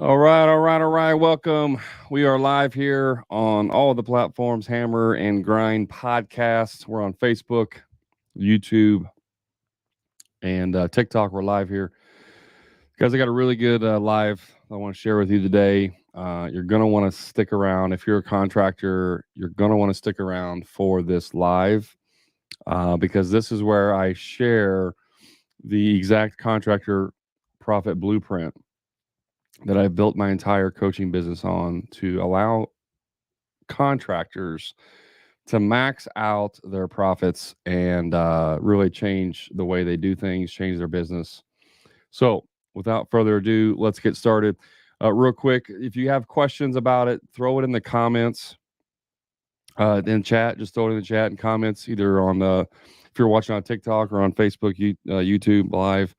All right. Welcome. We are live here on all of the platforms, Hammer and Grind Podcasts. We're on Facebook, YouTube, and TikTok. We're live here. Guys, I got a really good live I want to share with you today. You're going to want to stick around. If you're a contractor, you're going to want to stick around for this live because this is where I share the exact contractor profit blueprint that I built my entire coaching business on to allow contractors to max out their profits and really change the way they do things, change their business. So, without further ado, let's get started. Real quick, if you have questions about it, throw it in the comments in chat. Just throw it in the chat and comments, either on if you're watching on TikTok or on Facebook, YouTube Live.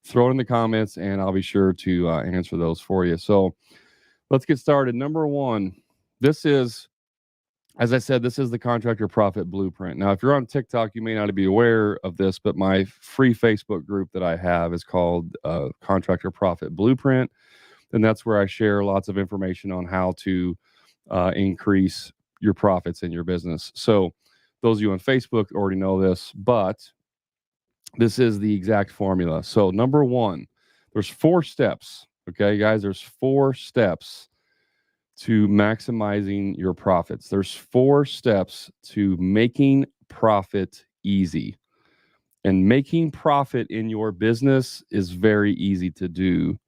Throw it in the comments, and I'll be sure to answer those for you. So, let's get started. Number one, this is, as I said, this is the contractor profit blueprint. Now, if you're on TikTok, you may not be aware of this, but my free Facebook group that I have is called Contractor Profit Blueprint. And that's where I share lots of information on how to increase your profits in your business. So those of you on Facebook already know this, but this is the exact formula. So number one, there's 4 steps. Okay, guys, there's 4 steps to maximizing your profits. There's 4 steps to making profit easy. And making profit in your business is very easy to do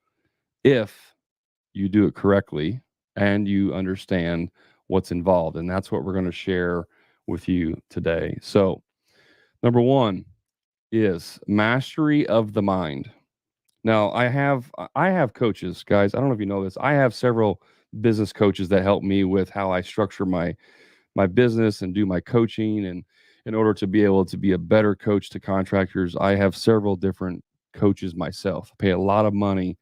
if you do it correctly and you understand what's involved. And that's what we're going to share with you today. So, number 1 is mastery of the mind. Now, I have coaches, guys. I don't know if you know this. I have several business coaches that help me with how I structure my business and do my coaching. And in order to be able to be a better coach to contractors, I have several different coaches myself. I pay a lot of money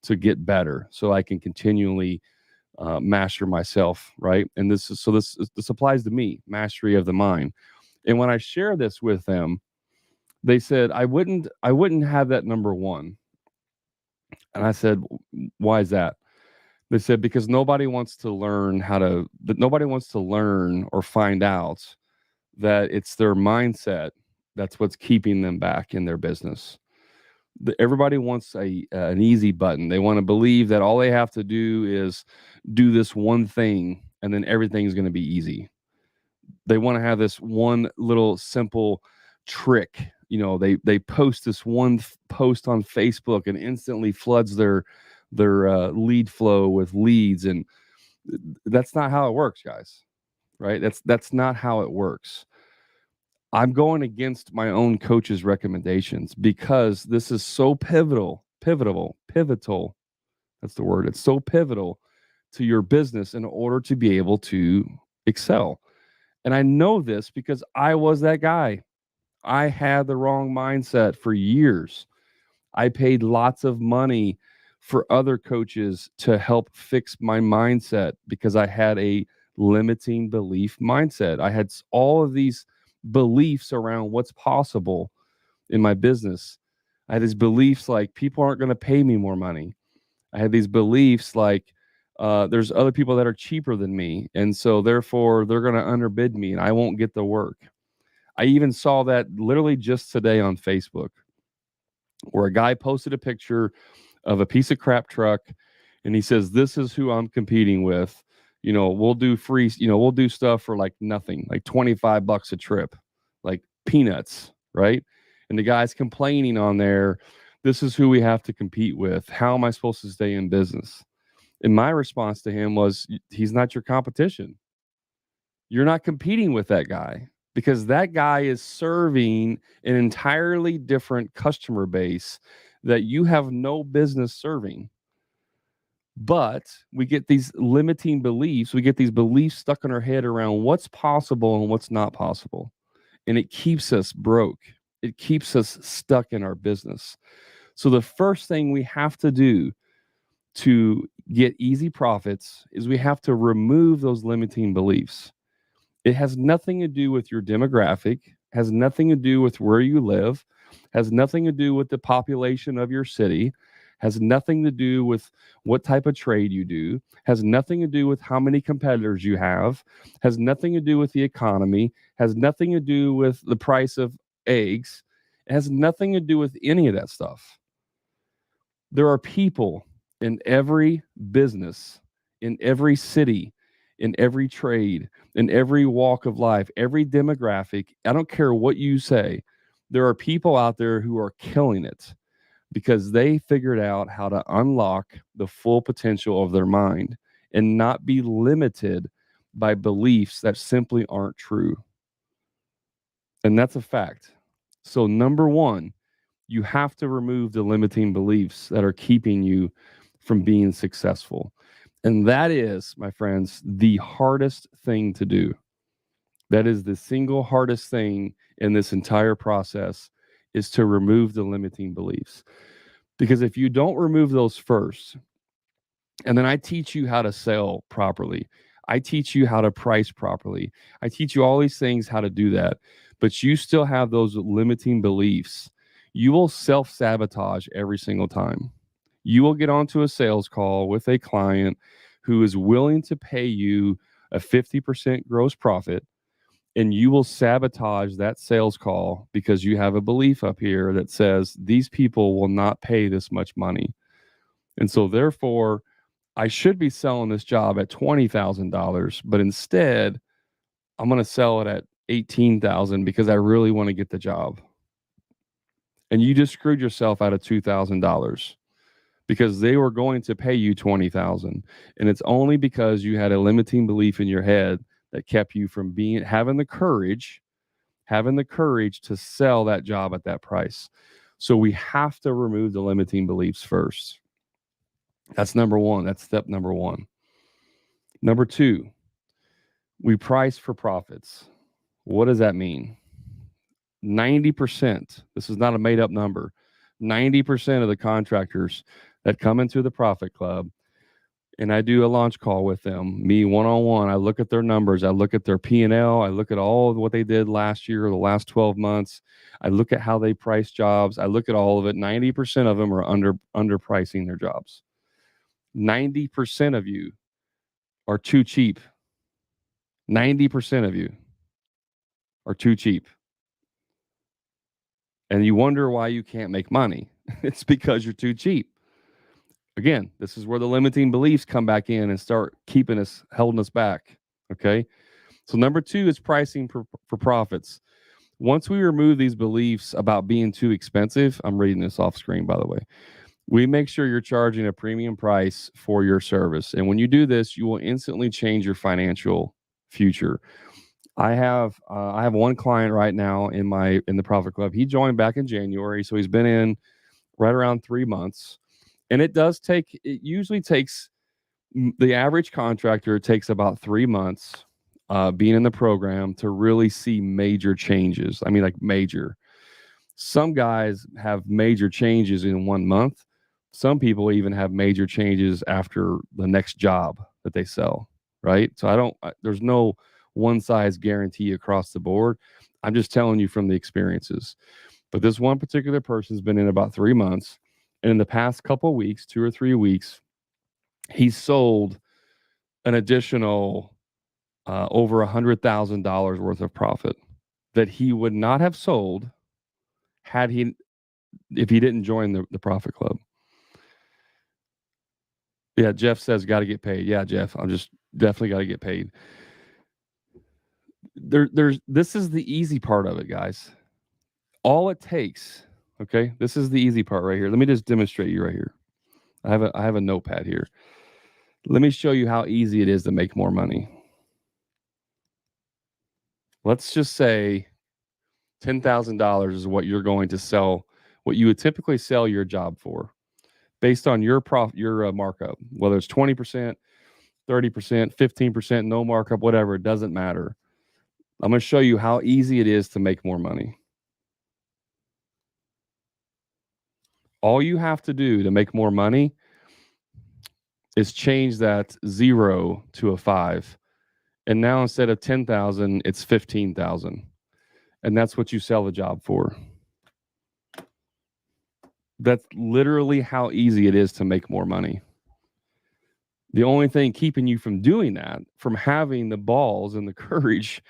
to get better so I can continually master myself, right? And this applies to me, mastery of the mind. And when I share this with them, they said I wouldn't have that number 1. And I said, why is that? They said, because nobody wants to learn or find out that it's their mindset that's what's keeping them back in their business. Everybody wants an easy button. They want to believe that all they have to do is do this one thing and then everything's going to be easy. They want to have this one little simple trick. You know, they post this one post on Facebook and instantly floods their lead flow with leads, and that's not how it works, guys. Right? That's not how it works. I'm going against my own coach's recommendations because this is so pivotal. That's the word. It's so pivotal to your business in order to be able to excel. And I know this because I was that guy. I had the wrong mindset for years. I paid lots of money for other coaches to help fix my mindset because I had a limiting belief mindset. I had all of these beliefs around what's possible in my business. I had these beliefs like people aren't going to pay me more money. I had these beliefs like there's other people that are cheaper than me, and so therefore they're going to underbid me and I won't get the work. I even saw that literally just today on Facebook, where a guy posted a picture of a piece of crap truck and he says, this is who I'm competing with. You know, we'll do we'll do stuff for like nothing, like $25 a trip, like peanuts, right? And the guy's complaining on there, this is who we have to compete with. How am I supposed to stay in business? And my response to him was, he's not your competition. You're not competing with that guy because that guy is serving an entirely different customer base that you have no business serving. But we get these limiting beliefs. We get these beliefs stuck in our head around what's possible and what's not possible. And it keeps us broke. It keeps us stuck in our business. So the first thing we have to do to get easy profits is we have to remove those limiting beliefs. It has nothing to do with your demographic, has nothing to do with where you live, has nothing to do with the population of your city, has nothing to do with what type of trade you do, has nothing to do with how many competitors you have, has nothing to do with the economy, has nothing to do with the price of eggs. It has nothing to do with any of that stuff. There are people in every business, in every city, in every trade, in every walk of life, every demographic. I don't care what you say. There are people out there who are killing it because they figured out how to unlock the full potential of their mind and not be limited by beliefs that simply aren't true. And that's a fact. So, number one, you have to remove the limiting beliefs that are keeping you from being successful. And that is, my friends, the hardest thing to do. That is the single hardest thing in this entire process is to remove the limiting beliefs. Because if you don't remove those first, and then I teach you how to sell properly, I teach you how to price properly, I teach you all these things, how to do that, but you still have those limiting beliefs, you will self sabotage every single time. You will get onto a sales call with a client who is willing to pay you a 50% gross profit, and you will sabotage that sales call because you have a belief up here that says these people will not pay this much money. And so, therefore, I should be selling this job at $20,000, but instead, I'm going to sell it at 18,000 because I really want to get the job. And you just screwed yourself out of $2,000 because they were going to pay you 20,000, and it's only because you had a limiting belief in your head that kept you from having the courage to sell that job at that price. So we have to remove the limiting beliefs first. That's number one. That's step number one. Number two, we price for profits. What does that mean? 90%, this is not a made up number, 90% of the contractors that come into the Profit Club, and I do a launch call with them, me one-on-one, I look at their numbers, I look at their P&L, I look at all of what they did last year or the last 12 months, I look at how they price jobs, I look at all of it. 90% of them are underpricing their jobs. 90% of you are too cheap. 90% of you are too cheap. And you wonder why you can't make money. It's because you're too cheap. Again, this is where the limiting beliefs come back in and start holding us back. Okay. So number two is pricing for profits. Once we remove these beliefs about being too expensive, I'm reading this off screen, by the way, we make sure you're charging a premium price for your service. And when you do this, you will instantly change your financial future. I have one client right now in the Profit Club. He joined back in January, so he's been in right around 3 months. And it usually takes the average contractor takes about 3 months being in the program to really see major changes. I mean, like major. Some guys have major changes in 1 month. Some people even have major changes after the next job that they sell, right? So there's no one size guarantee across the board. I'm just telling you from the experiences. But this one particular person's been in about 3 months. And in the past couple of weeks, 2 or 3 weeks, he's sold an additional over $100,000 worth of profit that he would not have sold if he didn't join the Profit Club. Yeah, Jeff says got to get paid. Yeah, Jeff, I'm just definitely got to get paid. This is the easy part of it, guys. All it takes, okay? This is the easy part right here. Let me just demonstrate you right here. I have a notepad here. Let me show you how easy it is to make more money. Let's just say $10,000 is what you're going to sell, what you would typically sell your job for, based on your markup, whether it's 20%, 30%, 15%, no markup, whatever, it doesn't matter. I'm going to show you how easy it is to make more money. All you have to do to make more money is change that 0 to a 5. And now instead of 10,000, it's 15,000. And that's what you sell the job for. That's literally how easy it is to make more money. The only thing keeping you from doing that, from having the balls and the courage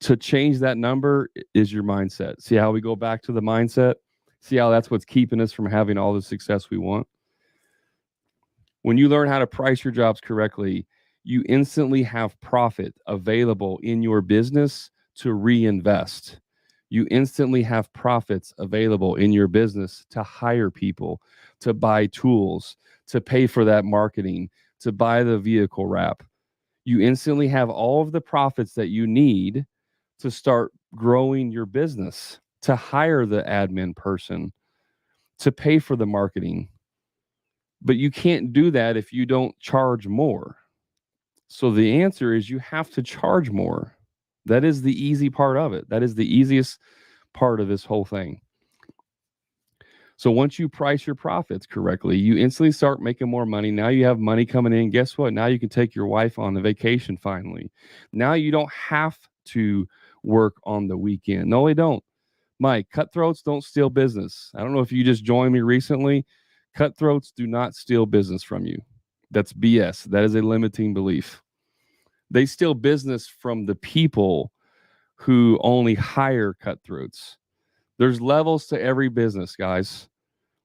to change that number, is your mindset. See how we go back to the mindset? See how that's what's keeping us from having all the success we want? When you learn how to price your jobs correctly, you instantly have profit available in your business to reinvest. You instantly have profits available in your business to hire people, to buy tools, to pay for that marketing, to buy the vehicle wrap. You instantly have all of the profits that you need to start growing your business, to hire the admin person, to pay for the marketing. But you can't do that if you don't charge more. So the answer is you have to charge more. That is the easy part of it. That is the easiest part of this whole thing. So once you price your profits correctly, you instantly start making more money. Now you have money coming in. Guess what? Now you can take your wife on a vacation finally. Now you don't have to work on the weekend. No, they don't. Mike, cutthroats don't steal business. I don't know if you just joined me recently. Cutthroats do not steal business from you. That's BS. That is a limiting belief. They steal business from the people who only hire cutthroats. There's levels to every business, guys.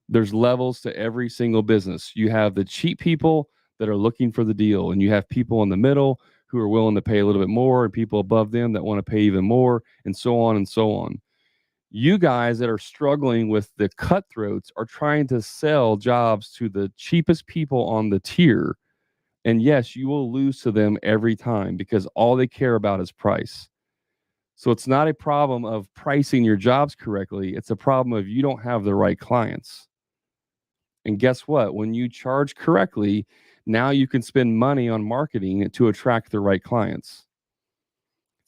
There's levels to every single business. You have the cheap people that are looking for the deal, and you have people in the middle who are willing to pay a little bit more, and people above them that want to pay even more, and so on and so on. You guys that are struggling with the cutthroats are trying to sell jobs to the cheapest people on the tier. And yes, you will lose to them every time because all they care about is price. So it's not a problem of pricing your jobs correctly. It's a problem of you don't have the right clients. And guess what? When you charge correctly, now you can spend money on marketing to attract the right clients.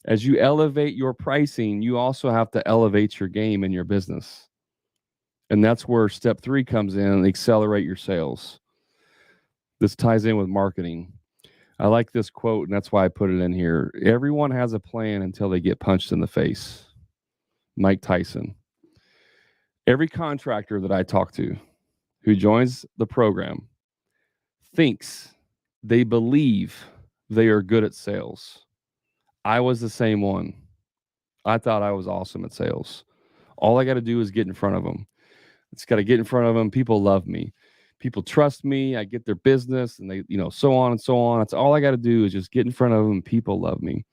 As you elevate your pricing, you also have to elevate your game in your business. And that's where step 3 comes in, accelerate your sales. This ties in with marketing. I like this quote, and that's why I put it in here. Everyone has a plan until they get punched in the face. Mike Tyson. Every contractor that I talk to who joins the program thinks they believe they are good at sales. I was the same one. I thought I was awesome at sales. All I got to do is get in front of them. It's got to get in front of them. People love me. People trust me. I get their business and they, so on and so on. That's all I got to do is just get in front of them. People love me.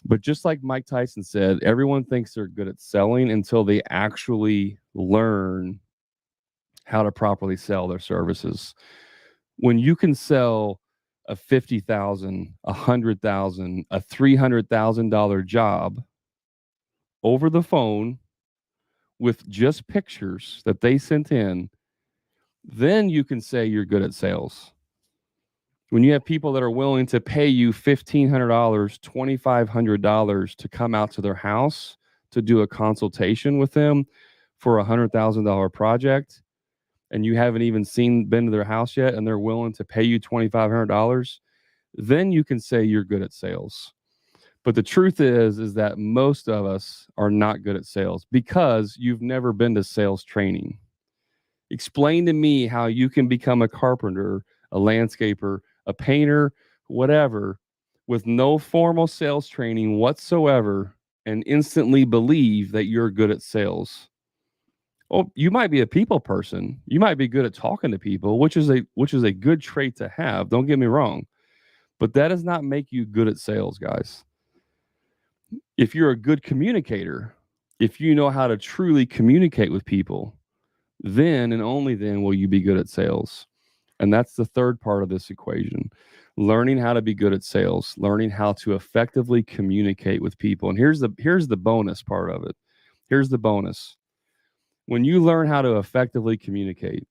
But just like Mike Tyson said, everyone thinks they're good at selling until they actually learn how to properly sell their services. When you can sell a $50,000, a $100,000, a $300,000 job over the phone with just pictures that they sent in, then you can say you're good at sales. When you have people that are willing to pay you $1,500, $2,500 to come out to their house to do a consultation with them for a $100,000 project, and you haven't even been to their house yet, and they're willing to pay you $2,500, then you can say you're good at sales. But the truth is that most of us are not good at sales because you've never been to sales training. Explain to me how you can become a carpenter, a landscaper, a painter, whatever, with no formal sales training whatsoever and instantly believe that you're good at sales. Oh, you might be a people person. You might be good at talking to people, which is a good trait to have. Don't get me wrong. But that does not make you good at sales, guys. If you're a good communicator, if you know how to truly communicate with people, then and only then will you be good at sales. And that's the third part of this equation. Learning how to be good at sales, learning how to effectively communicate with people. And here's the bonus part of it. Here's the bonus. When you learn how to effectively communicate,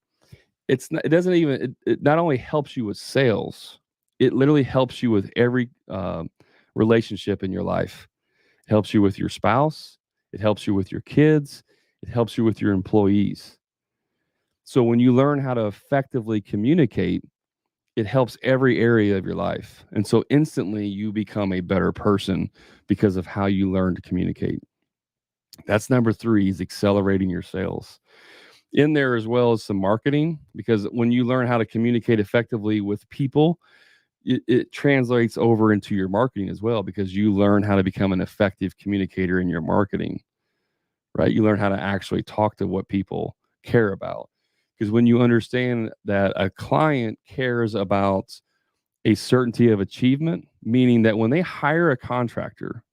it not only helps you with sales, it literally helps you with every relationship in your life. It helps you with your spouse. It helps you with your kids. It helps you with your employees. So when you learn how to effectively communicate, it helps every area of your life. And so instantly you become a better person because of how you learn to communicate. That's number 3 is accelerating your sales. in there, as well as some marketing, because when you learn how to communicate effectively with people, it translates over into your marketing as well, because you learn how to become an effective communicator in your marketing, right? You learn how to actually talk to what people care about. Because when you understand that a client cares about a certainty of achievement, meaning that when they hire a contractor,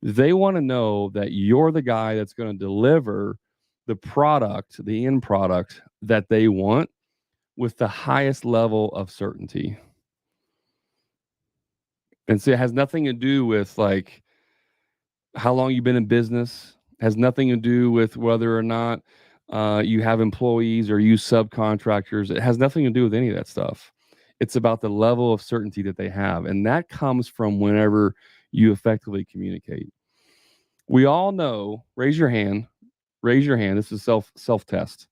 they want to know that you're the guy that's going to deliver the product, the end product that they want, with the highest level of certainty. And so it has nothing to do with like how long you've been in business, has nothing to do with whether or not you have employees or use subcontractors. It has nothing to do with any of that stuff. It's about the level of certainty that they have. And that comes from whenever you effectively communicate. We all know, raise your hand, This is self test.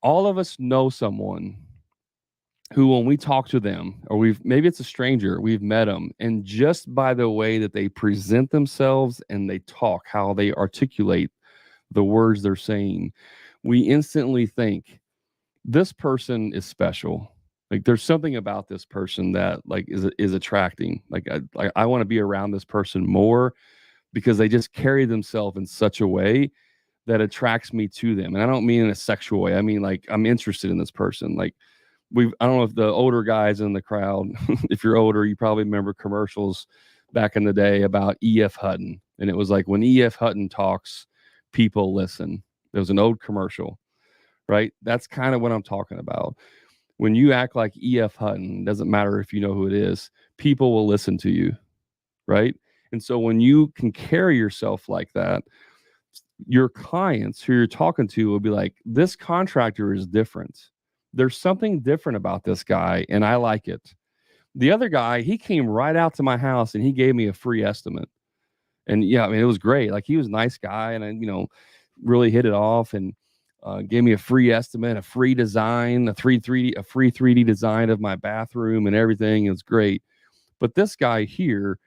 All of us know someone who, when we talk to them, or maybe it's a stranger, we've met them, and just by the way that they present themselves and they talk, how they articulate the words they're saying, we instantly think this person is special. Like there's something about this person that like is attracting. Like I want to be around this person more, because they just carry themselves in such a way that attracts me to them. And I don't mean in a sexual way. I mean like I'm interested in this person. Like I don't know if the older guys in the crowd, if you're older, you probably remember commercials back in the day about E.F. Hutton. And it was like, when E.F. Hutton talks, people listen. There was an old commercial, right? That's kind of what I'm talking about. When you act like E.F. Hutton, doesn't matter if you know who it is, people will listen to you, right? And so when you can carry yourself like that, your clients who you're talking to will be like, this contractor is different. There's something different about this guy, and I like it. The other guy, he came right out to my house and he gave me a free estimate. And yeah, I mean, it was great. Like he was a nice guy, and I, really hit it off, and gave me a free estimate, a free design, a free 3D design of my bathroom and everything. It was great. But this guy here,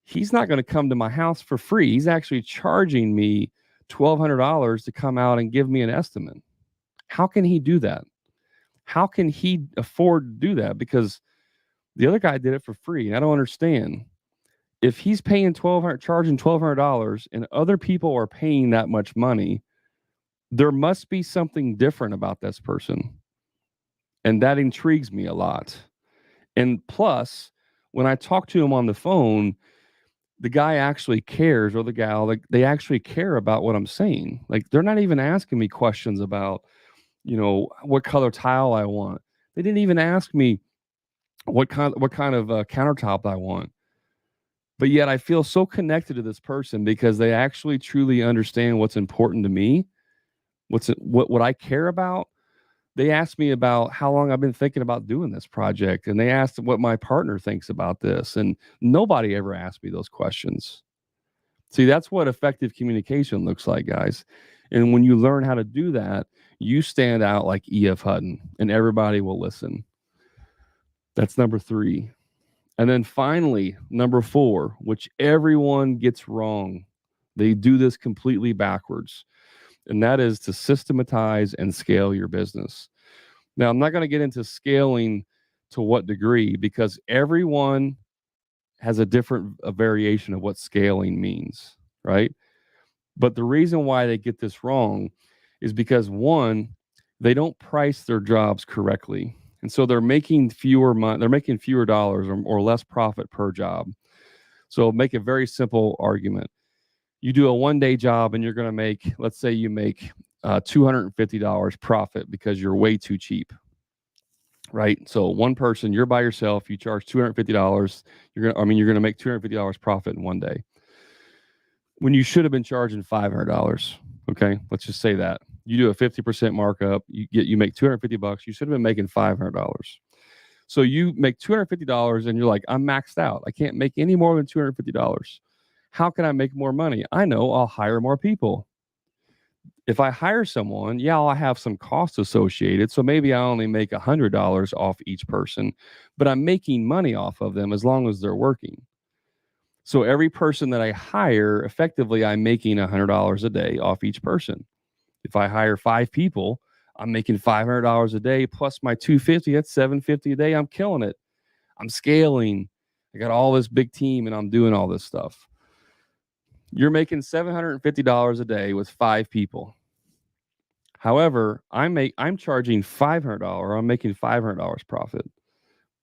he's not going to come to my house for free. He's actually charging me $1,200 to come out and give me an estimate. How can he do that? How can he afford to do that? Because the other guy did it for free. I don't understand. If he's paying charging $1,200, and other people are paying that much money, there must be something different about this person. And that intrigues me a lot. And plus, when I talk to him on the phone, the guy actually cares, or the gal, like they actually care about what I'm saying. Like they're not even asking me questions about, what color tile I want. They didn't even ask me what kind of countertop I want. But yet I feel so connected to this person, because they actually truly understand what's important to me, what I care about. They asked me about how long I've been thinking about doing this project, and they asked what my partner thinks about this, and nobody ever asked me those questions. See, that's what effective communication looks like, guys. And when you learn how to do that, you stand out like E.F. Hutton, and everybody will listen. That's number 3. And then finally, number 4, which everyone gets wrong. They do this completely backwards. And that is to systematize and scale your business. Now, I'm not going to get into scaling to what degree, because everyone has a variation of what scaling means, right? But the reason why they get this wrong is because, one, they don't price their jobs correctly. And so they're making fewer dollars, or less profit per job. So make a very simple argument. You do a 1-day job and you're going to make, let's say you make $250 profit because you're way too cheap, right? So one person, you're by yourself, you charge $250. You're going to make $250 profit in 1 day, when you should have been charging $500. Okay, let's just say that you do a 50% markup, you make $250. You should have been making $500. So you make $250 and you're like, I'm maxed out. I can't make any more than $250. How can I make more money? I know, I'll hire more people. If I hire someone, I'll have some costs associated. So maybe I only make $100 off each person, but I'm making money off of them as long as they're working. So every person that I hire, effectively, I'm making $100 a day off each person. If I hire 5 people, I'm making $500 a day plus my 250. That's $750 a day. I'm killing it. I'm scaling. I got all this big team and I'm doing all this stuff. You're making $750 a day with 5 people. However, I'm charging $500. I'm making $500 profit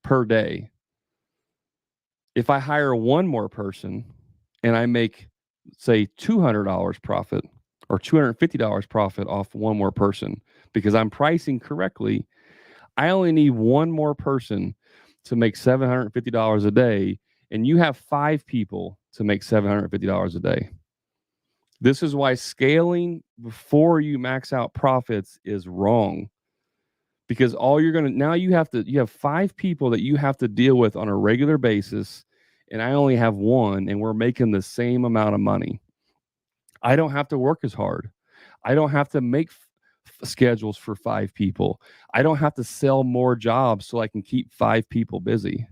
per day. If I hire one more person and I make, say, $200 profit or $250 profit off one more person because I'm pricing correctly, I only need one more person to make $750 a day, and you have 5 people to make $750 a day. This is why scaling before you max out profits is wrong. Because all you're going to now you have 5 people that you have to deal with on a regular basis, and I only have one, and we're making the same amount of money. I don't have to work as hard. I don't have to make schedules for 5 people. I don't have to sell more jobs so I can keep 5 people busy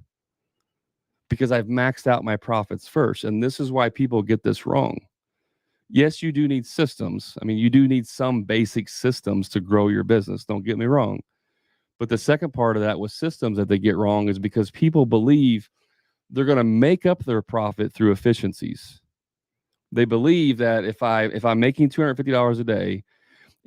because I've maxed out my profits first. And this is why people get this wrong. Yes, you do need systems. I mean, you do need some basic systems to grow your business. Don't get me wrong. But the second part of that with systems that they get wrong is because people believe they're going to make up their profit through efficiencies. They believe that if I'm making $250 a day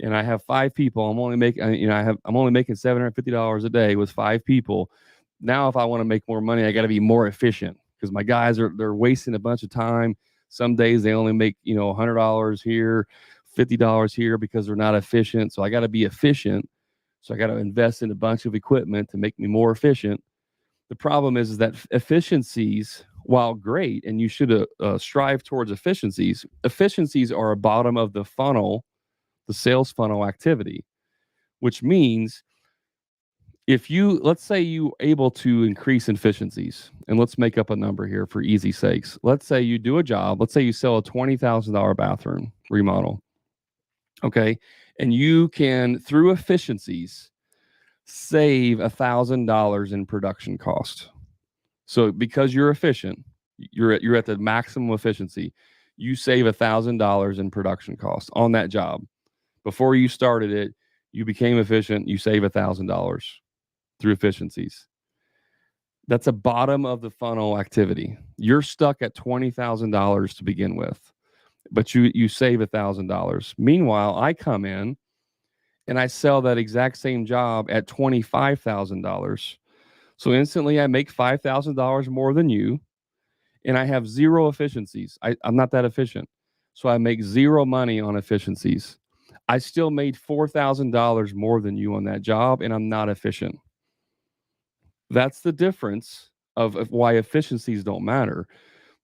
and I have 5 people, I'm only making $750 a day with 5 people. Now, if I want to make more money, I got to be more efficient because my guys they're wasting a bunch of time. Some days they only make $100 here, $50 here because they're not efficient. So I got to be efficient. So I got to invest in a bunch of equipment to make me more efficient. The problem is that efficiencies, while great, and you should strive towards efficiencies are a bottom of the funnel, the sales funnel activity, which means let's say you able to increase efficiencies, and let's make up a number here for easy sakes. Let's say you do a job. Let's say you sell a $20,000 bathroom remodel. Okay. And you can, through efficiencies, save $1,000 in production cost. So because you're efficient, you're at the maximum efficiency, you save $1,000 in production cost on that job. Before you started it, you became efficient, you save $1,000 through efficiencies. That's a bottom of the funnel activity. You're stuck at $20,000 to begin with, but you save $1,000. Meanwhile, I come in and I sell that exact same job at $25,000. So instantly I make $5,000 more than you, and I have zero efficiencies. I'm not that efficient. So I make zero money on efficiencies. I still made $4,000 more than you on that job, and I'm not efficient. That's the difference of why efficiencies don't matter.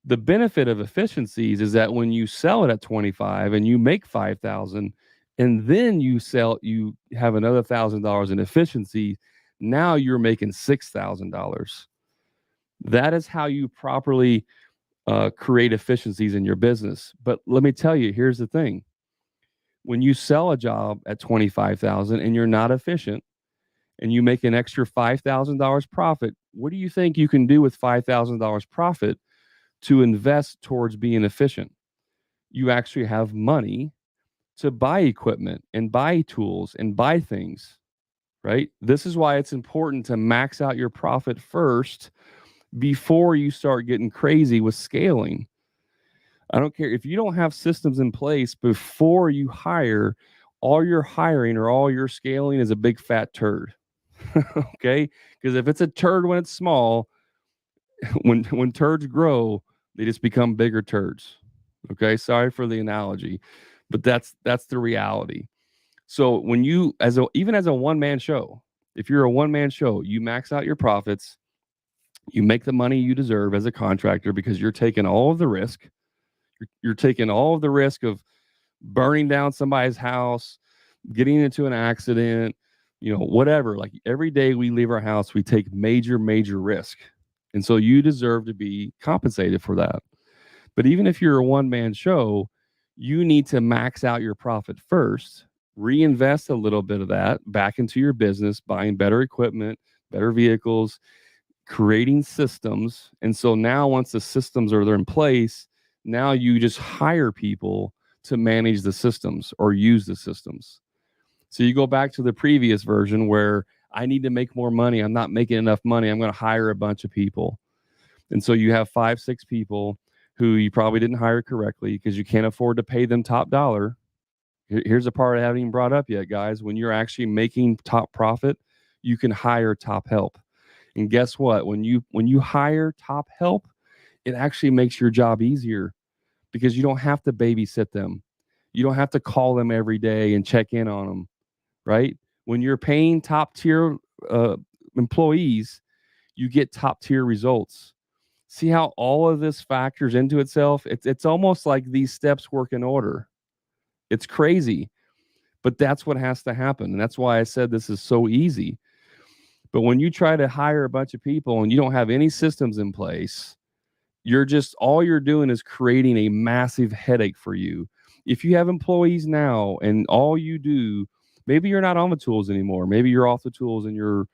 The benefit of efficiencies is that when you sell it at 25 and you make 5,000, and then you have another $1,000 in efficiency, now you're making $6,000. That is how you properly create efficiencies in your business. But let me tell you, here's the thing. When you sell a job at 25,000 and you're not efficient and you make an extra $5,000 profit, what do you think you can do with $5,000 profit to invest towards being efficient? You actually have money to buy equipment and buy tools and buy things, right? This is why it's important to max out your profit first before you start getting crazy with scaling. I don't care if you don't have systems in place before you hire, all your hiring or all your scaling is a big fat turd. Okay? Because if it's a turd when it's small, when turds grow, they just become bigger turds. Okay? Sorry for the analogy, but that's the reality. So when you even as a one-man show, if you're a one-man show, you max out your profits, you make the money you deserve as a contractor because you're taking all of the risk. You're taking all of the risk of burning down somebody's house, getting into an accident, whatever. Like every day we leave our house, we take major risk. And so you deserve to be compensated for that. But even if you're a one-man show, you need to max out your profit first, reinvest a little bit of that back into your business, buying better equipment, better vehicles, creating systems. And so now once the systems are in place, now you just hire people to manage the systems or use the systems. So you go back to the previous version where I need to make more money. I'm not making enough money. I'm going to hire a bunch of people. And so you have 5, 6 people who you probably didn't hire correctly because you can't afford to pay them top dollar. Here's a part I haven't even brought up yet, guys. When you're actually making top profit, you can hire top help. And guess what? When you hire top help, it actually makes your job easier because you don't have to babysit them. You don't have to call them every day and check in on them, right? When you're paying top tier employees, you get top tier results. See how all of this factors into itself? It's almost like these steps work in order. It's crazy, but that's what has to happen. And that's why I said this is so easy. But when you try to hire a bunch of people and you don't have any systems in place, all you're doing is creating a massive headache for you. If you have employees now and all you do, maybe you're not on the tools anymore. Maybe you're off the tools and you're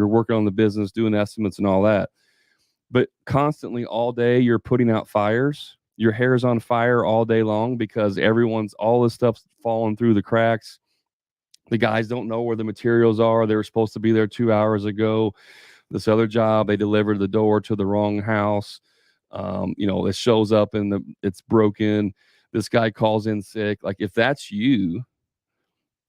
working on the business, doing estimates and all that. But constantly all day you're putting out fires. Your hair's on fire all day long because all this stuff's falling through the cracks. The guys don't know where the materials are. They were supposed to be there 2 hours ago. This other job, they delivered the door to the wrong house. It shows up and it's broken. This guy calls in sick. Like if that's you,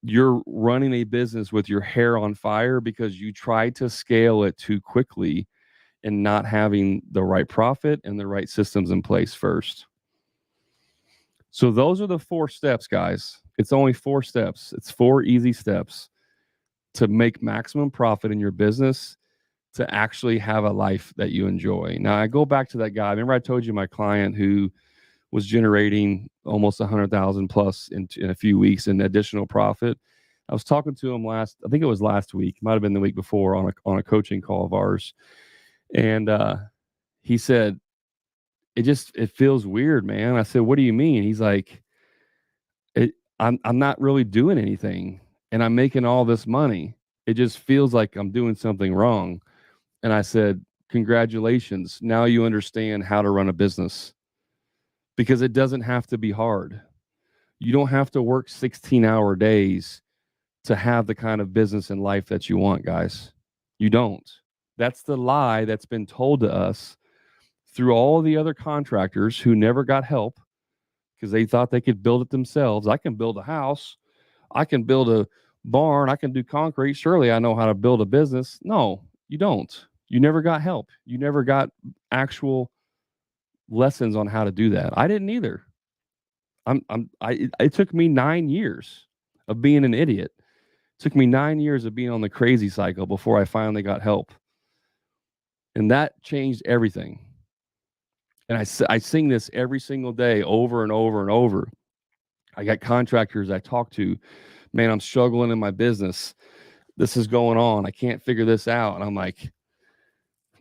you're running a business with your hair on fire because you tried to scale it too quickly and not having the right profit and the right systems in place first. So those are the 4 steps, guys. It's only 4 steps. It's 4 easy steps to make maximum profit in your business, to actually have a life that you enjoy. Now, I go back to that guy. Remember I told you my client who was generating almost 100,000 plus in a few weeks in additional profit. I was talking to him I think it was last week, might have been the week before on a coaching call of ours. And he said, it feels weird, man. I said, what do you mean? He's like, I'm not really doing anything and I'm making all this money. It just feels like I'm doing something wrong. And I said, congratulations. Now you understand how to run a business because it doesn't have to be hard. You don't have to work 16-hour days to have the kind of business and life that you want, guys. You don't. That's the lie that's been told to us through all the other contractors who never got help because they thought they could build it themselves. I can build a house. I can build a barn. I can do concrete. Surely I know how to build a business. No, you don't. You never got help. You never got actual lessons on how to do that. I didn't either. It took me 9 years of being an idiot. It took me 9 years of being on the crazy cycle before I finally got help. And that changed everything. And I sing this every single day over and over and over. I got contractors I talk to, man, I'm struggling in my business. This is going on. I can't figure this out. And I'm like,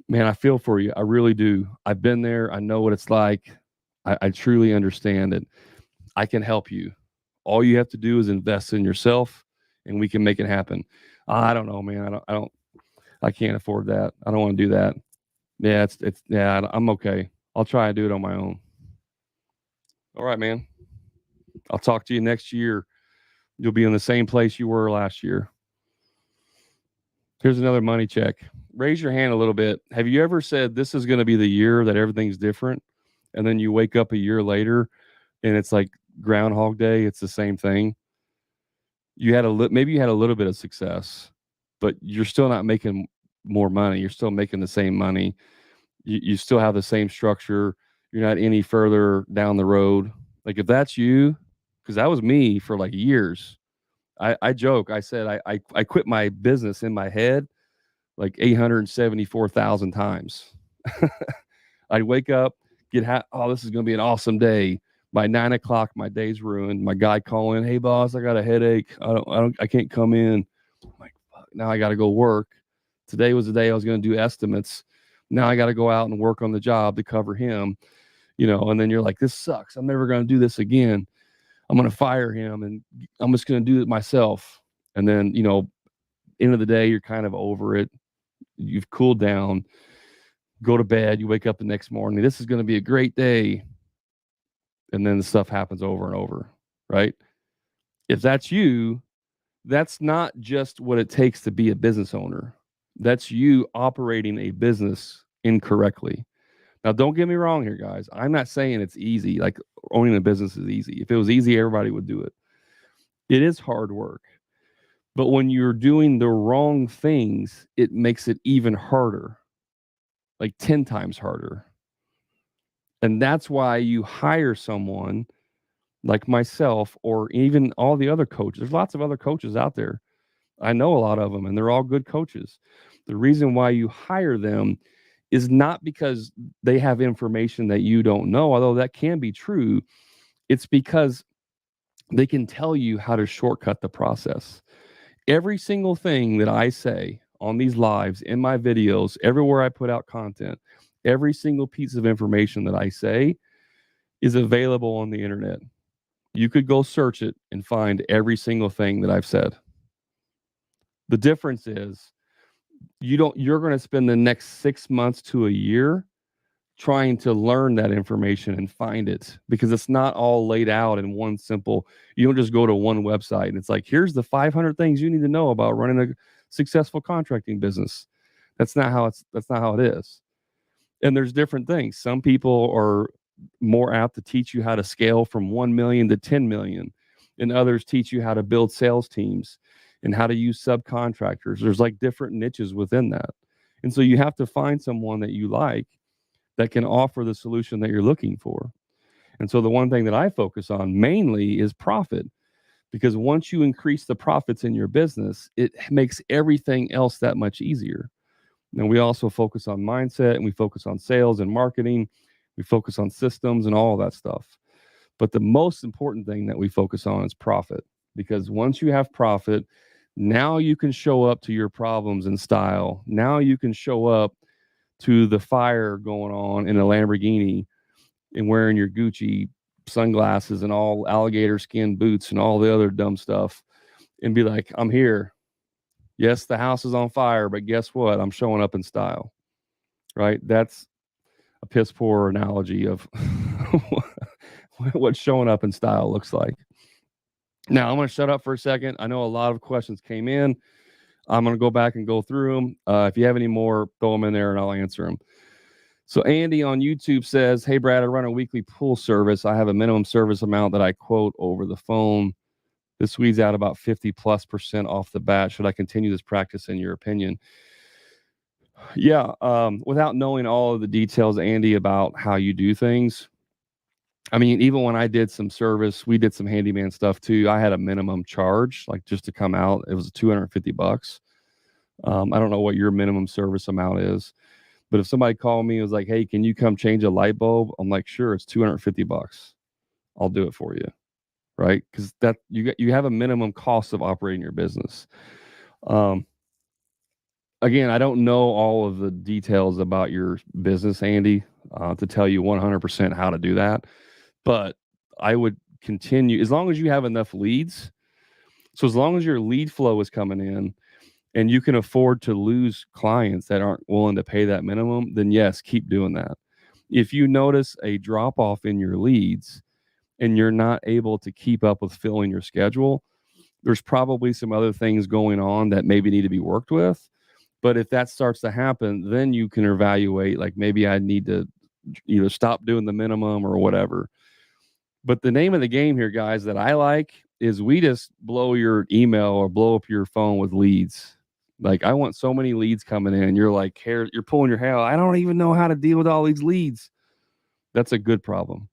man, I feel for you. I really do. I've been there. I know what it's like. I truly understand it. I can help you. All you have to do is invest in yourself and we can make it happen. I don't know, man. I can't afford that. I don't want to do that. Yeah, I'm okay. I'll try and do it on my own. All right, man. I'll talk to you next year. You'll be in the same place you were last year. Here's another money check. Raise your hand a little bit. Have you ever said this is going to be the year that everything's different? And then you wake up a year later and it's like Groundhog Day. It's the same thing. Maybe you had a little bit of success, but you're still not making more money. You're still making the same money. You still have the same structure. You're not any further down the road. Like if that's you, because that was me for like years. I joke. I said I quit my business in my head like 874,000 times. I'd wake up, this is going to be an awesome day. By 9 o'clock, my day's ruined. My guy calling, hey boss, I got a headache. I can't come in. I'm like, fuck, now I got to go work. Today was the day I was going to do estimates. Now I got to go out and work on the job to cover him, and then you're like, this sucks. I'm never going to do this again. I'm going to fire him and I'm just going to do it myself. And then, end of the day, you're kind of over it. You've cooled down, go to bed. You wake up the next morning. This is going to be a great day. and then the stuff happens over and over, right? If that's you, that's not just what it takes to be a business owner. That's you operating a business incorrectly. Now, don't get me wrong here, guys. I'm not saying it's easy. Like owning a business is easy. If it was easy, everybody would do it. It is hard work. But when you're doing the wrong things, it makes it even harder, like 10 times harder. And that's why you hire someone like myself or even all the other coaches. There's lots of other coaches out there. I know a lot of them, and they're all good coaches. The reason why you hire them is not because they have information that you don't know, although that can be true. It's because they can tell you how to shortcut the process. Every single thing that I say on these lives, in my videos, everywhere I put out content, every single piece of information that I say is available on the internet. You could go search it and find every single thing that I've said. The difference is you're going to spend the next 6 months to a year trying to learn that information and find it, because it's not all laid out in one simple. You don't just go to one website and it's like, here's the 500 things you need to know about running a successful contracting business. That's not how it is. And there's different things. Some people are more apt to teach you how to scale from 1 million to 10 million, and others teach you how to build sales teams and how to use subcontractors. There's like different niches within that. And so you have to find someone that you like that can offer the solution that you're looking for. And so the one thing that I focus on mainly is profit, because once you increase the profits in your business, it makes everything else that much easier. And we also focus on mindset, and we focus on sales and marketing. We focus on systems and all of that stuff. But the most important thing that we focus on is profit, because once you have profit, now you can show up to your problems in style. Now you can show up to the fire going on in a Lamborghini and wearing your Gucci sunglasses and all alligator skin boots and all the other dumb stuff and be like, I'm here. Yes, the house is on fire, but guess what? I'm showing up in style, right? That's a piss poor analogy of what showing up in style looks like. Now, I'm going to shut up for a second. I know a lot of questions came in. I'm going to go back and go through them. If you have any more, throw them in there and I'll answer them. So Andy on YouTube says, hey, Brad, I run a weekly pool service. I have a minimum service amount that I quote over the phone. This weeds out about 50+% off the bat. Should I continue this practice in your opinion? Yeah. Without knowing all of the details, Andy, about how you do things. I mean, even when I did some service, we did some handyman stuff too. I had a minimum charge, like just to come out. It was $250. I don't know what your minimum service amount is, but if somebody called me and was like, hey, can you come change a light bulb? I'm like, sure, it's $250. I'll do it for you. Right? Because that you have a minimum cost of operating your business. Again, I don't know all of the details about your business, Andy, to tell you 100% how to do that. But I would continue as long as you have enough leads. So as long as your lead flow is coming in and you can afford to lose clients that aren't willing to pay that minimum, then yes, keep doing that. If you notice a drop off in your leads and you're not able to keep up with filling your schedule, there's probably some other things going on that maybe need to be worked with. But if that starts to happen, then you can evaluate, like, maybe I need to either stop doing the minimum or whatever. But the name of the game here, guys, that I like is we just blow your email or blow up your phone with leads. Like, I want so many leads coming in. You're like, you're pulling your hair out. I don't even know how to deal with all these leads. That's a good problem.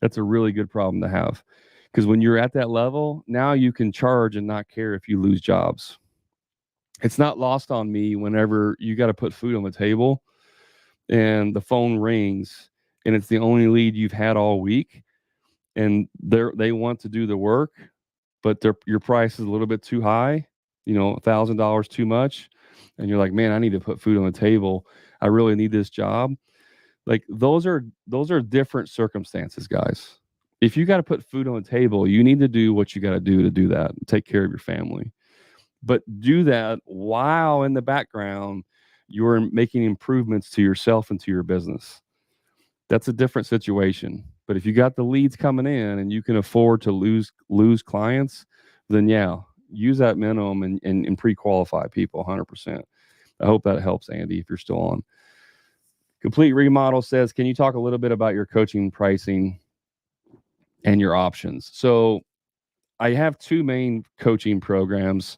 That's a really good problem to have. Because when you're at that level, now you can charge and not care if you lose jobs. It's not lost on me whenever you got to put food on the table and the phone rings and it's the only lead you've had all week and they want to do the work, but your price is a little bit too high, $1,000 too much. And you're like, man, I need to put food on the table. I really need this job. Like those are different circumstances, guys. If you got to put food on the table, you need to do what you got to do that and take care of your family. But do that while in the background, you're making improvements to yourself and to your business. That's a different situation. But if you got the leads coming in and you can afford to lose clients, then yeah, use that minimum and pre-qualify people 100%. I hope that helps, Andy, if you're still on. Complete Remodel says, can you talk a little bit about your coaching pricing and your options? So I have two main coaching programs.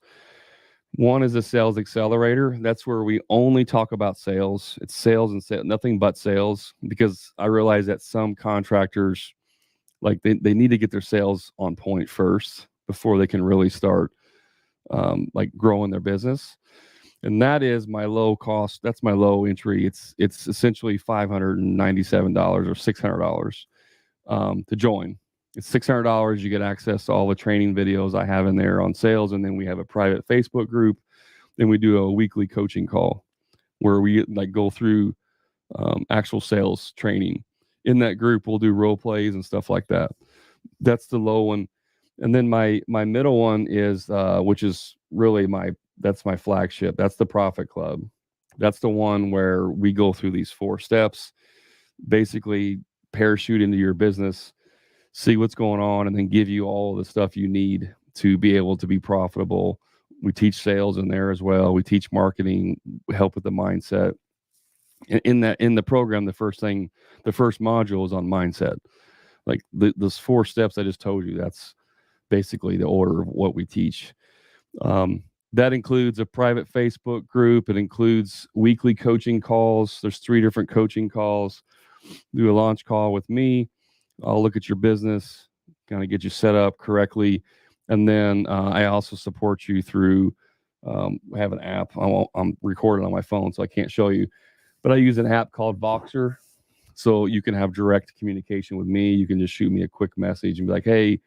One is a sales accelerator. That's where we only talk about sales. It's sales and sales, nothing but sales, because I realize that some contractors, like they need to get their sales on point first before they can really start like growing their business. And that is my low cost. That's my low entry. It's essentially $597 or $600 to join. It's $600. You get access to all the training videos I have in there on sales, and then we have a private Facebook group. Then we do a weekly coaching call where we like go through actual sales training. In that group, we'll do role plays and stuff like that. That's the low one. And then my middle one is which is really that's my flagship. That's the Profit Club. That's the one where we go through these 4 steps, basically parachute into your business, see what's going on, and then give you all the stuff you need to be able to be profitable. We teach sales in there as well. We teach marketing, help with the mindset. In the program, the first module is on mindset. Like those 4 steps I just told you, that's basically the order of what we teach. That includes a private Facebook group. It includes weekly coaching calls. There's 3 different coaching calls. Do a launch call with me. I'll look at your business, kind of get you set up correctly. And then I also support you through, I have an app. I'm recording on my phone, so I can't show you. But I use an app called Voxer. So you can have direct communication with me. You can just shoot me a quick message and be like, hey,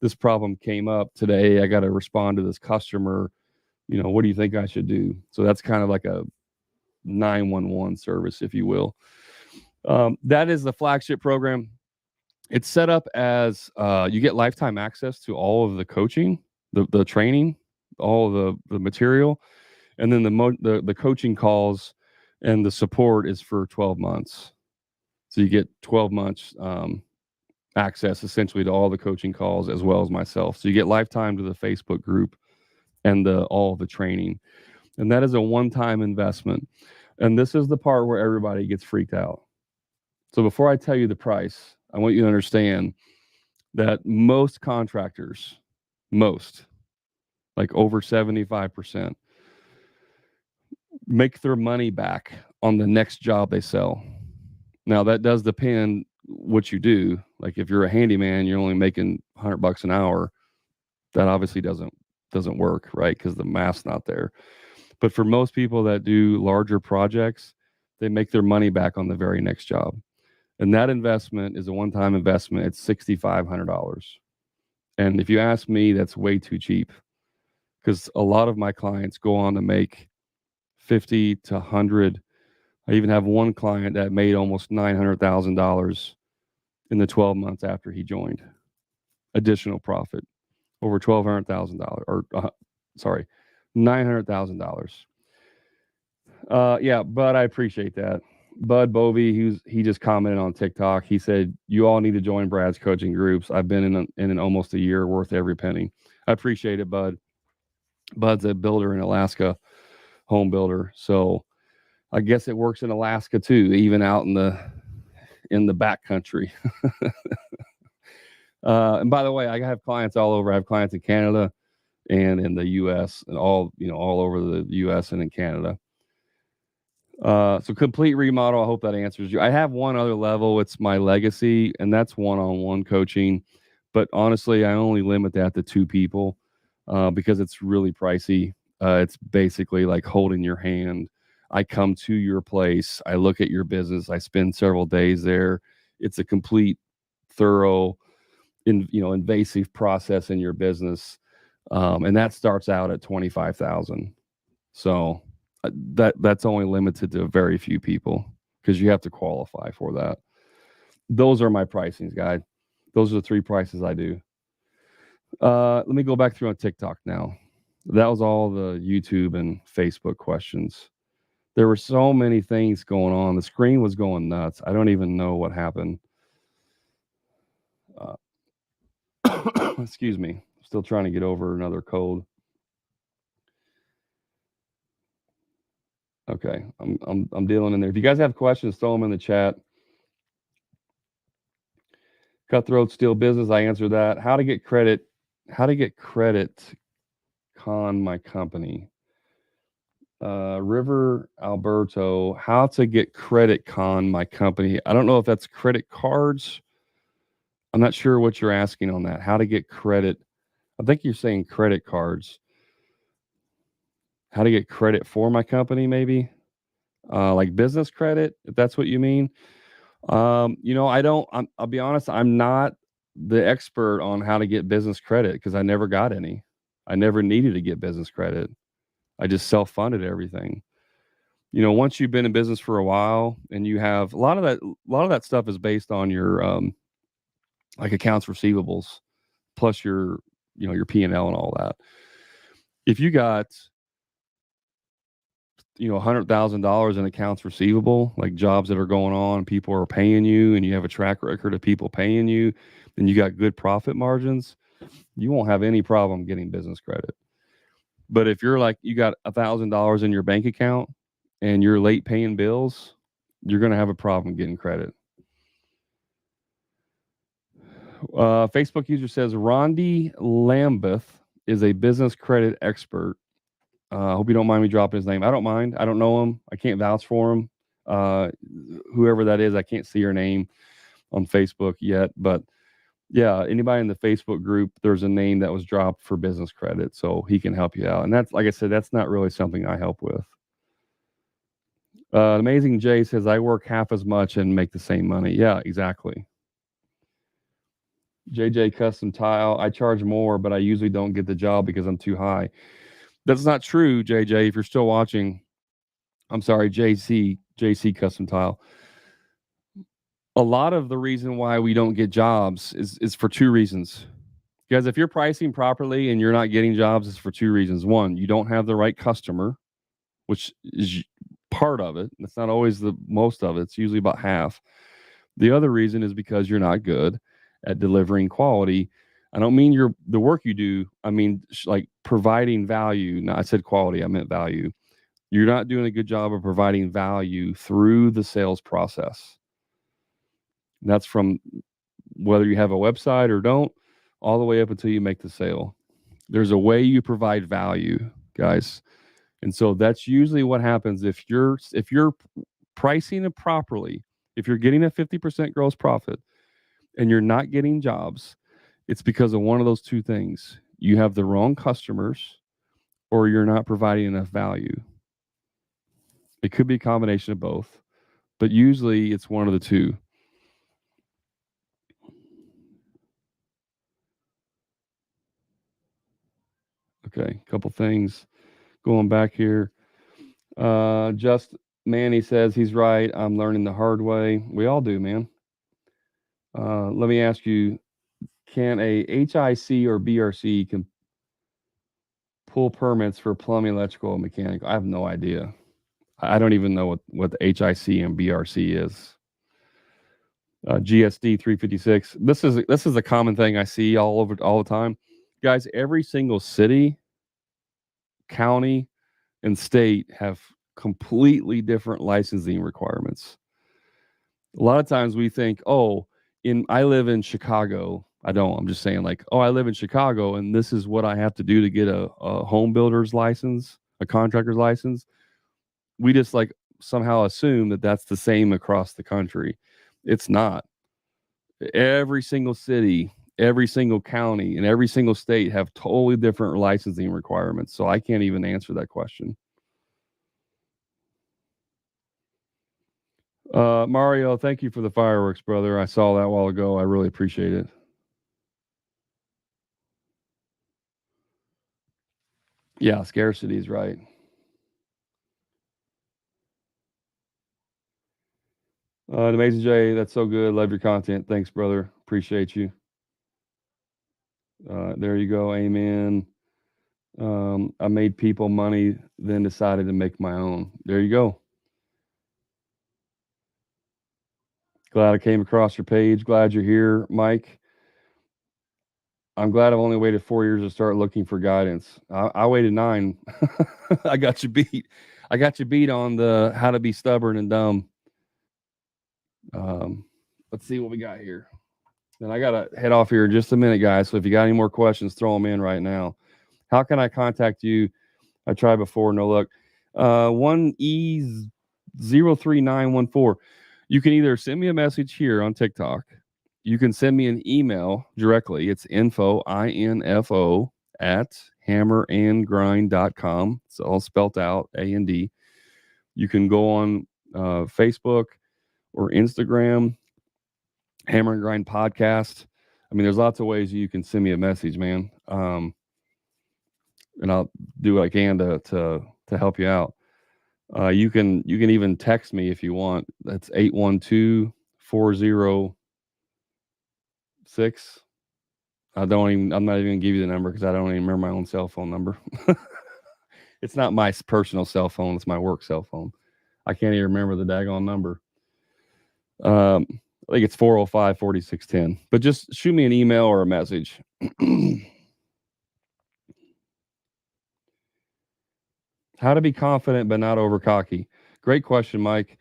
this problem came up today. I got to respond to this customer. What do you think I should do? So that's kind of like a 911 service, if you will. That is the flagship program. It's set up as you get lifetime access to all of the coaching, the training, all of the material, and then the coaching calls and the support is for 12 months. So you get 12 months access essentially to all the coaching calls as well as myself. So you get lifetime to the Facebook group and all the training. And that is a one-time investment. And this is the part where everybody gets freaked out. So before I tell you the price, I want you to understand that most contractors, like over 75%, make their money back on the next job they sell. Now that does depend what you do. Like if you're a handyman, you're only making $100 an hour. That obviously doesn't work, right? Because the math's not there. But for most people that do larger projects, they make their money back on the very next job. And that investment is a one-time investment. It's $6,500. And if you ask me, that's way too cheap, because a lot of my clients go on to make 50 to 100. I even have one client that made almost $900,000 in the 12 months after he joined. Additional profit, over $1,200,000, or sorry, $900,000. Yeah, Bud, I appreciate that. Bud Bovey, he just commented on TikTok. He said, you all need to join Brad's coaching groups. I've been in almost a year, worth every penny. I appreciate it, Bud. Bud's a builder in Alaska, home builder. So I guess it works in Alaska too, even out in the back country. And by the way, I have clients all over. I have clients in Canada and in the US and all over the US and in Canada. So Complete Remodel, I hope that answers you. I have one other level. It's my legacy, and that's one-on-one coaching. But honestly, I only limit that to 2 people because it's really pricey. It's basically like holding your hand. I come to your place. I look at your business. I spend several days there. It's a complete, thorough, invasive process in your business. And that starts out at $25,000. So that's only limited to very few people because you have to qualify for that. Those are my pricings, guys. Those are the 3 prices I do. Let me go back through on TikTok now. That was all the YouTube and Facebook questions. There were so many things going on. The screen was going nuts. I don't even know what happened. Excuse me. Still trying to get over another cold. Okay, I'm dealing in there. If you guys have questions, throw them in the chat. Cutthroat Steel Business, I answered that. How to get credit? How to get credit? Con my company. River Alberto, how to get credit con my company. I don't know if that's credit cards. I'm not sure what you're asking on that. How to get credit? I think you're saying credit cards. How to get credit for my company, maybe like business credit, if that's what you mean. I don't. I'll be honest. I'm not the expert on how to get business credit because I never got any. I never needed to get business credit. I just self-funded everything. Once you've been in business for a while and you have a lot of that stuff is based on your like accounts receivables plus your P&L and all that. If you got $100,000 in accounts receivable, like jobs that are going on, people are paying you, and you have a track record of people paying you, and you got good profit margins, you won't have any problem getting business credit. But if you're like you got $1,000 in your bank account and you're late paying bills, you're going to have a problem getting credit. Facebook user says Rondi Lambeth is a business credit expert. I hope you don't mind me dropping his name. I don't mind. I don't know him. I can't vouch for him. Uh, Whoever that is, I can't see her name on Facebook yet. But yeah, anybody in the Facebook group, there's a name that was dropped for business credit, so he can help you out. And that's, like I said, that's not really something I help with. Amazing Jay says I work half as much and make the same money. Yeah, exactly. JJ Custom Tile, I charge more, but I usually don't get the job because I'm too high. That's not true, JJ. If you're still watching, I'm sorry, JC Custom Tile. A lot of the reason why we don't get jobs is for two reasons. Guys, if you're pricing properly and you're not getting jobs, it's for two reasons. One, you don't have the right customer, which is part of it. That's not always the most of it. It's usually about half. The other reason is because you're not good at delivering quality. I don't mean the work you do. I mean like providing value. No, I said quality. I meant value. You're not doing a good job of providing value through the sales process. That's from whether you have a website or don't, all the way up until you make the sale. There's a way you provide value, guys. And so that's usually what happens if you're pricing it properly, if you're getting a 50% gross profit and you're not getting jobs, it's because of one of those two things. You have the wrong customers or you're not providing enough value. It could be a combination of both, but usually it's one of the two. Okay, a couple things going back here. Just Manny says he's right. I'm learning the hard way. We all do, man. Let me ask you, can a HIC or BRC can pull permits for plumbing, electrical, and mechanical? I have no idea. I don't even know what the HIC and BRC is. GSD 356. This is a common thing I see all the time. Guys, every single city, county, and state have completely different licensing requirements. A lot of times we think, oh, I live in Chicago. I don't. I'm just saying, like, oh, I live in Chicago, and this is what I have to do to get a home builder's license, a contractor's license. We just like somehow assume that that's the same across the country. It's not. Every single city, every single county, and every single state have totally different licensing requirements. So I can't even answer that question. Mario, thank you for the fireworks, brother. I saw that a while ago. I really appreciate it. Yeah, scarcity is right. Amazing Jay, that's so good. Love your content. Thanks, brother. Appreciate you. There you go. Amen. I made people money, then decided to make my own. There you go. Glad I came across your page. Glad you're here, Mike. I'm glad I've only waited 4 years to start looking for guidance. I waited 9. I got you beat. I got you beat on the how to be stubborn and dumb. Um, let's see what we got here. Then I gotta head off here in just a minute, guys. So if you got any more questions, throw them in right now. How can I contact you? I tried before, no luck. 1E03914. You can either send me a message here on TikTok. You can send me an email directly. It's info at hammerandgrind.com. It's all spelt out, A&D. You can go on Facebook or Instagram, Hammer and Grind Podcast. I mean, there's lots of ways you can send me a message, man. And I'll do what I can to help you out. You can even text me if you want. That's 812-406. I'm not even gonna give you the number because I don't even remember my own cell phone number. It's not my personal cell phone, it's my work cell phone. I can't even remember the daggone number. I think it's 405-4610. But just shoot me an email or a message. How to be confident but not over cocky? Great question, Mike.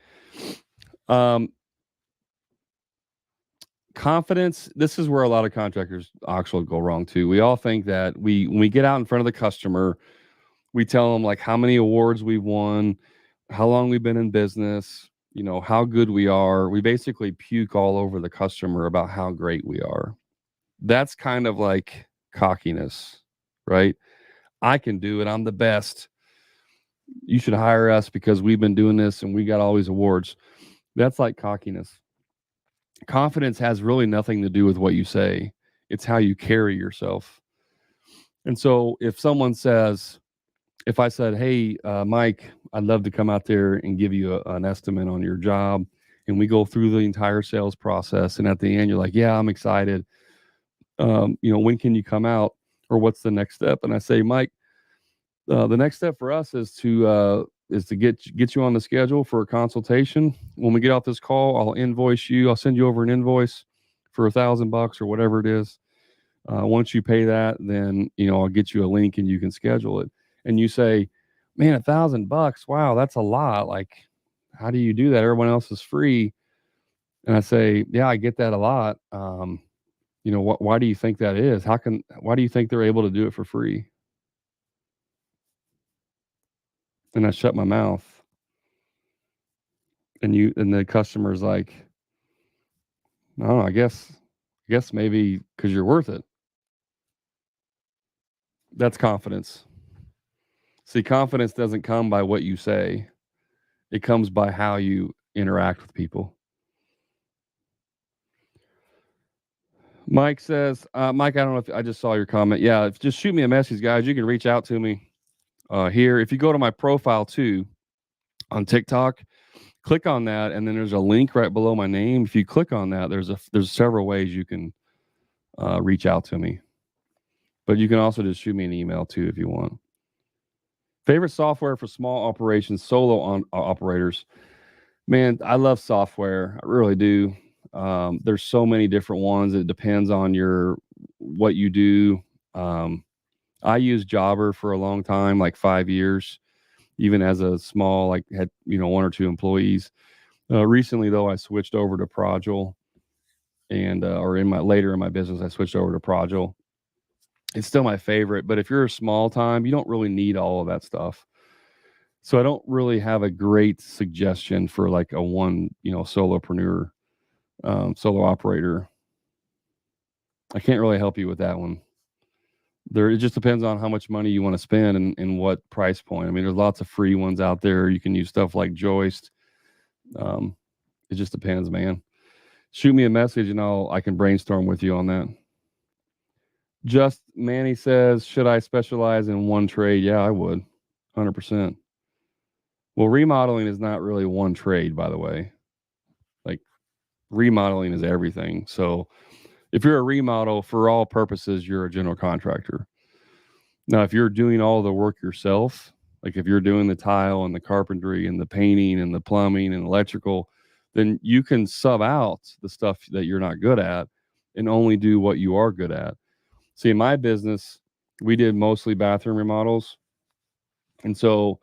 Confidence, this is where a lot of contractors actually go wrong too. We all think that when we get out in front of the customer, we tell them like how many awards we've won, how long we've been in business, how good we are. We basically puke all over the customer about how great we are. That's kind of like cockiness, right? I can do it. I'm the best. You should hire us because we've been doing this and we got all these awards. That's like cockiness. Confidence has really nothing to do with what you say. It's how you carry yourself. And so if I said, hey, Mike, I'd love to come out there and give you an estimate on your job. And we go through the entire sales process. And at the end, you're like, yeah, I'm excited. When can you come out, or what's the next step? And I say, Mike, the next step for us is to get you on the schedule for a consultation. When we get off this call, I'll invoice you. I'll send you over an invoice for $1,000 or whatever it is. Once you pay that, then I'll get you a link and you can schedule it. And you say, man, $1,000, wow, that's a lot. Like, how do you do that? Everyone else is free. And I say, yeah, I get that a lot. Why do you think that is? Why do you think they're able to do it for free? And I shut my mouth. And the customer's like, oh, I guess maybe because you're worth it. That's confidence. See, confidence doesn't come by what you say. It comes by how you interact with people. Mike says, Mike, I don't know if I just saw your comment. Yeah, just shoot me a message, guys. You can reach out to me here. If you go to my profile too on TikTok, click on that, and then there's a link right below my name. If you click on that, there's several ways you can reach out to me. But you can also just shoot me an email too if you want. Favorite software for small operations, solo operators. Man, I love software. I really do. There's so many different ones. It depends on what you do. I used Jobber for a long time, like 5 years, even as a small, like had 1 or 2 employees. Recently though, I switched over to Progil, and later in my business, I switched over to Progil. It's still my favorite, but if you're a small time, you don't really need all of that stuff. So I don't really have a great suggestion for like a solopreneur, solo operator. I can't really help you with that one. It just depends on how much money you want to spend and what price point. I mean, there's lots of free ones out there. You can use stuff like Joist. It just depends, man. Shoot me a message and I can brainstorm with you on that. Just Manny says, should I specialize in one trade? Yeah, I would. 100%. Well, remodeling is not really one trade, by the way. Like, remodeling is everything. So if you're a remodel, for all purposes, you're a general contractor. Now, if you're doing all the work yourself, like if you're doing the tile and the carpentry and the painting and the plumbing and electrical, then you can sub out the stuff that you're not good at and only do what you are good at. See, in my business, we did mostly bathroom remodels. And so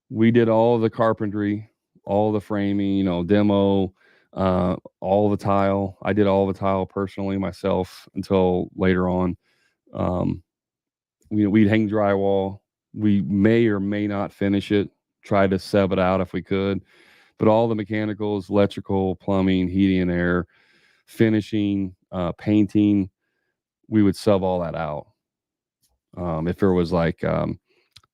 we did all the carpentry, all the framing, demo, all the tile. I did all the tile personally myself until later on. Um, we'd hang drywall. We may or may not finish it, try to sub it out if we could. But all the mechanicals, electrical, plumbing, heating and air, finishing, painting, we would sub all that out. If there was like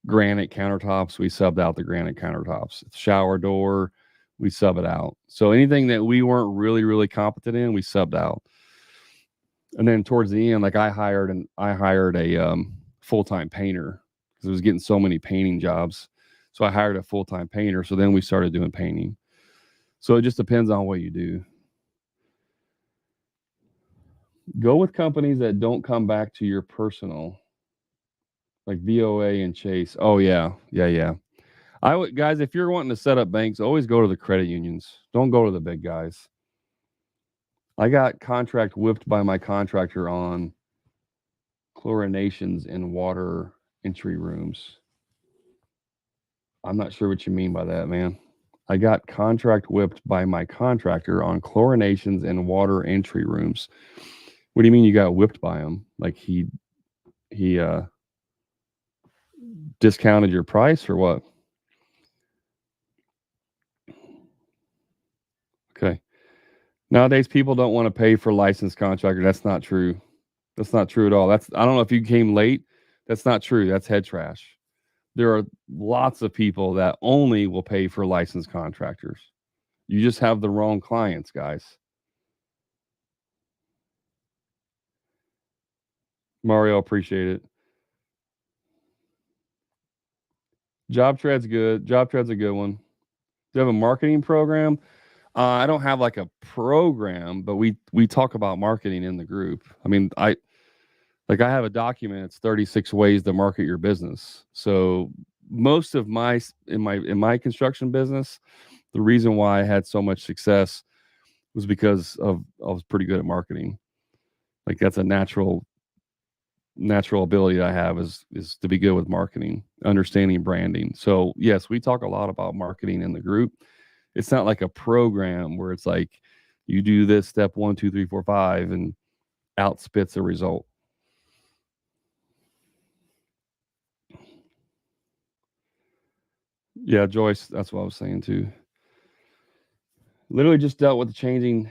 granite countertops, we subbed out the granite countertops. Shower door, we sub it out. So anything that we weren't really, really competent in, we subbed out. And then towards the end, like I hired a full-time painter because I was getting so many painting jobs. So I hired a full-time painter. So then we started doing painting. So it just depends on what you do. Go with companies that don't come back to your personal, like VOA and Chase. Oh yeah, yeah. I would, guys, if you're wanting to set up banks, always go to the credit unions. Don't go to the big guys. I got contract whipped by my contractor on chlorinations in water entry rooms. I'm not sure what you mean by that, man. I got contract whipped by my contractor on chlorinations in water entry rooms. What do you mean you got whipped by him? Like he discounted your price or what? Okay. Nowadays, people don't want to pay for licensed contractor. That's not true. That's not true at all. I don't know if you came late. That's not true. That's head trash. There are lots of people that only will pay for licensed contractors. You just have the wrong clients, guys. Mario, appreciate it. Job Tread's good. Job Tread's a good one. Do you have a marketing program? I don't have like a program, but we talk about marketing in the group. I mean, I have a document. It's 36 ways to market your business. So most of my construction business, the reason why I had so much success was because I was pretty good at marketing. Like that's a natural ability that I have is to be good with marketing, understanding branding. So yes, we talk a lot about marketing in the group. It's not like a program where it's like you do this step 1, 2, 3, 4, 5 and out spits a result. Yeah, Joyce, that's what I was saying too. Literally just dealt with charging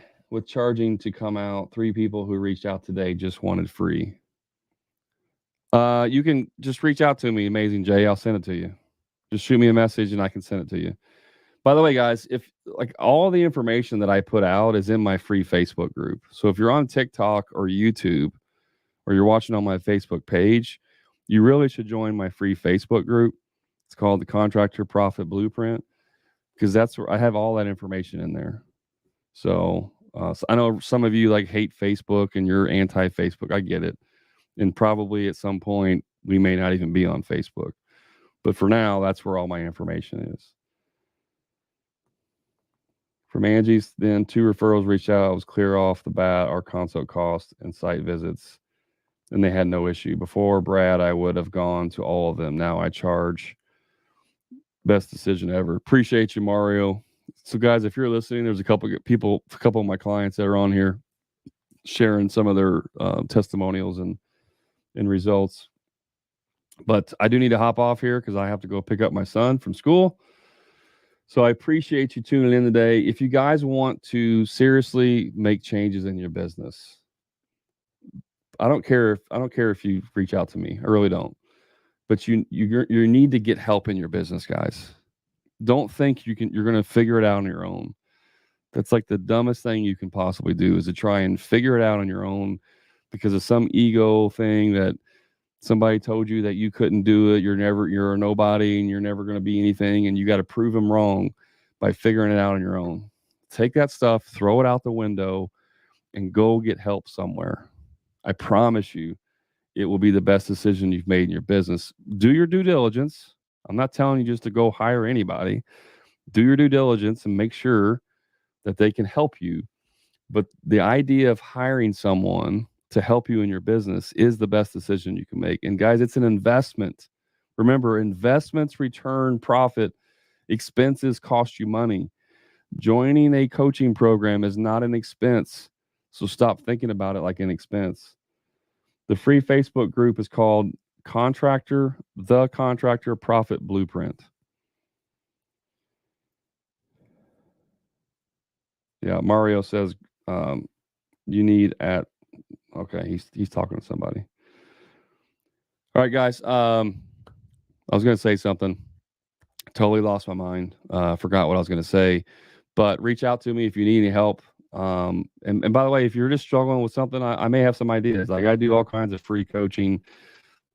to come out. 3 people who reached out today just wanted free. You can just reach out to me, Amazing Jay. I'll send it to you. Just shoot me a message and I can send it to you. By the way, guys, if like all the information that I put out is in my free Facebook group. So if you're on TikTok or YouTube or you're watching on my Facebook page, you really should join my free Facebook group. It's called the Contractor Profit Blueprint because that's where I have all that information in there. So I know some of you like hate Facebook and you're anti-Facebook. I get it. And probably at some point we may not even be on Facebook. But for now, that's where all my information is. From Angie's, then 2 referrals reached out. I was clear off the bat our consult cost and site visits, and they had no issue. Before Brad, I would have gone to all of them. Now I charge. Best decision ever. Appreciate you, Mario. So, guys, if you're listening, there's a couple of my clients that are on here sharing some of their testimonials and results. But I do need to hop off here because I have to go pick up my son from school. So I appreciate you tuning in today. If you guys want to seriously make changes in your business, I don't care if you reach out to me. I really don't. But you need to get help in your business, guys. Don't think you're going to figure it out on your own. That's like the dumbest thing you can possibly do is to try and figure it out on your own because of some ego thing that somebody told you that you couldn't do it. You're a nobody and you're never going to be anything. And you got to prove them wrong by figuring it out on your own. Take that stuff, throw it out the window and go get help somewhere. I promise you it will be the best decision you've made in your business. Do your due diligence. I'm not telling you just to go hire anybody. Do your due diligence and make sure that they can help you. But the idea of hiring someone to help you in your business is the best decision you can make. And guys, it's an investment. Remember, investments return profit, expenses cost you money. Joining a coaching program is not an expense. So stop thinking about it like an expense. The free Facebook group is called Contractor, the Contractor Profit Blueprint. Yeah, Mario says you need at okay, he's talking to somebody. All right, guys. I was gonna say something. Totally lost my mind. Forgot what I was gonna say. But reach out to me if you need any help. And by the way, if you're just struggling with something, I may have some ideas. Like I do all kinds of free coaching,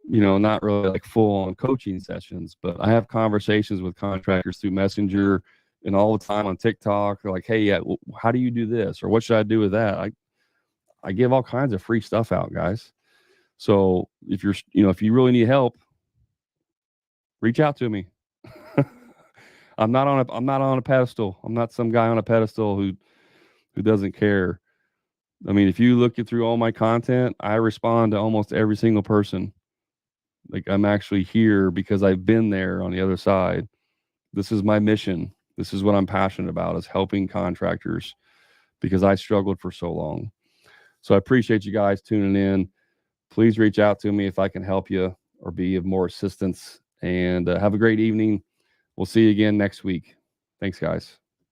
not really like full on coaching sessions, but I have conversations with contractors through Messenger and all the time on TikTok. They're like, hey, yeah, how do you do this? Or what should I do with that? I give all kinds of free stuff out, guys. So if if you really need help, reach out to me. I'm not on a pedestal. I'm not some guy on a pedestal who doesn't care. I mean, if you look through all my content, I respond to almost every single person. Like I'm actually here because I've been there on the other side. This is my mission. This is what I'm passionate about, is helping contractors because I struggled for so long. So I appreciate you guys tuning in. Please reach out to me if I can help you or be of more assistance. And have a great evening. We'll see you again next week. Thanks, guys.